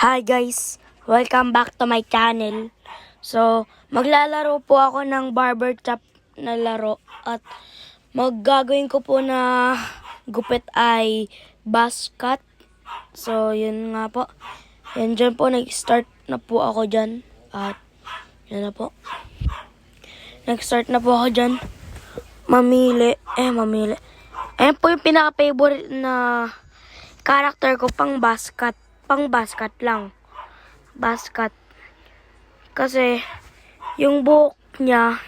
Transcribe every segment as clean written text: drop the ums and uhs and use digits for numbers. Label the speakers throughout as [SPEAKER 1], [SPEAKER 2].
[SPEAKER 1] Hi guys! Welcome back to my channel. So, maglalaro po ako ng barber chop na laro at maggagawin ko po na gupit ay buzz cut. So, yun nga po. Yan dyan po, nag-start na po ako dyan. At, yan na po. Nag-start na po ako dyan. Mamili. Ayan po yung pinaka-favorite na character ko pang buzz cut. Pang basket lang. Basket. Kasi, yung buhok niya,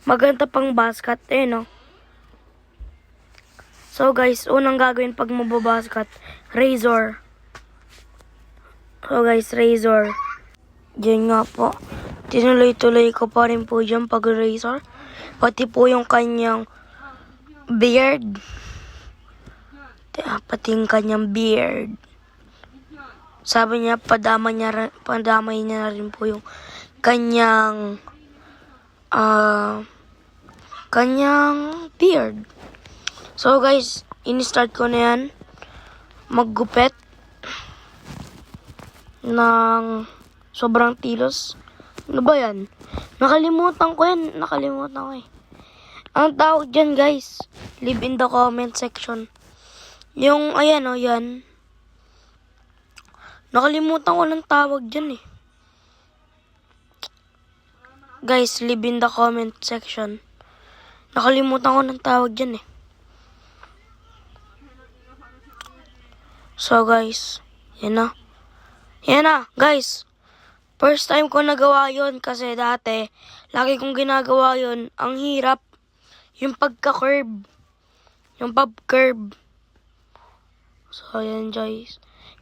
[SPEAKER 1] maganda pang basket. Eh, no? So, guys, unang gagawin pag mababasket, razor. So, guys, razor. Diyan nga po. Tinuloy-tuloy ko pa rin po dyan pag razor. Pati po yung kanyang beard. Pati yung kanyang beard. Sabi niya, padamay niya na rin po yung kanyang beard. So guys, in-start ko na yan maggupit ng sobrang tilos. Ano ba yan? Nakalimutan ko eh. Ang tawag dyan guys, leave in the comment section. Yung, ayan o, yan. Nakalimutan ko ng tawag dyan eh. Guys, leave in the comment section. Nakalimutan ko ng tawag dyan eh. So guys, yan na. Yan na, guys. First time ko nagawa yon kasi dati, lagi kong ginagawa yon. Ang hirap. Yung pagka-curve. Yung pag-curve. So, yan guys.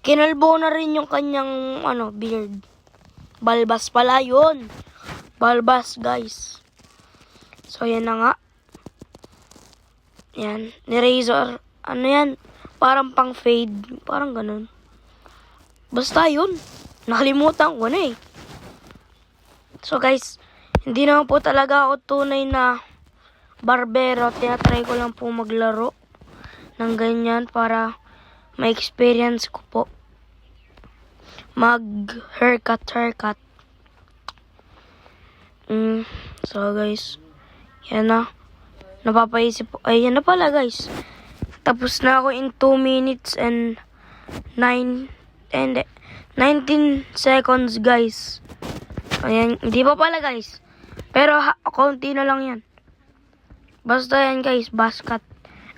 [SPEAKER 1] Kinalbo na rin yung kanyang beard. Balbas pala yun. Balbas, guys. So, yan na nga. Yan. Ni-razor. Ano yan? Parang pang fade. Parang ganun. Basta yun. Nakalimutan ko na eh. So, guys. Hindi naman po talaga ako tunay na barbero. Tinatry ko lang po maglaro ng ganyan para may experience ko po. Mag-haircut. So guys, yan na. Napapaisip po. Ay, yan na pala guys. Tapos na ako in 2 minutes and 19 seconds guys. Ayan, hindi pa pala guys. Pero konti na lang yan. Basta yan guys, basket.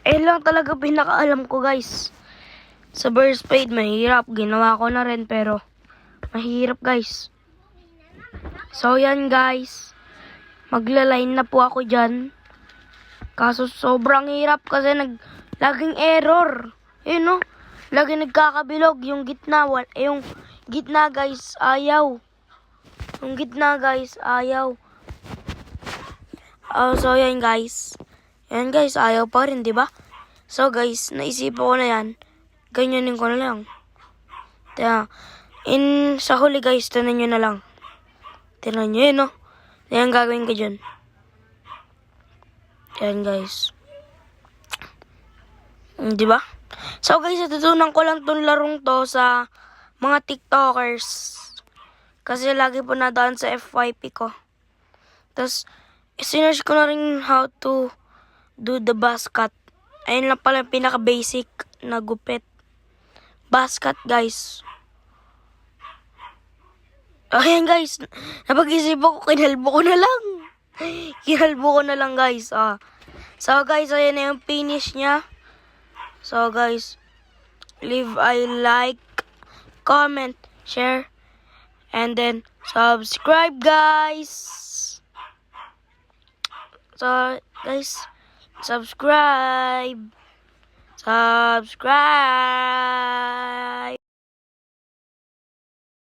[SPEAKER 1] Ayun lang talaga pinakaalam ko guys. Sa burst fade, mahirap. Ginawa ko na rin pero mahirap guys. So yan guys. Magla-line na po ako dyan. Kaso sobrang hirap kasi laging error. Yun no. Laging nagkakabilog. Yung gitna guys ayaw. So yan guys. Yan guys, ayaw pa rin, di ba? So guys, naisipan ko na yan. Ganyanin ko na lang. Kaya, sa huli guys, tinan nyo na lang. Tinan nyo yun, no? Yan gagawin ko dyan. Yan guys. Diba? So guys, natutunan ko lang tong larong to sa mga TikTokers. Kasi lagi po nadaan sa FYP ko. Tapos, sinerge ko na rin how to do the buzz cut. Ayun lang pala yung pinaka-basic na gupit. Basket guys. Ayan guys. Napag-isip ako, kinalbo ko na lang guys. So guys, ayan na yung finish niya. So guys, leave a like, comment, share, and then subscribe guys. So guys, subscribe.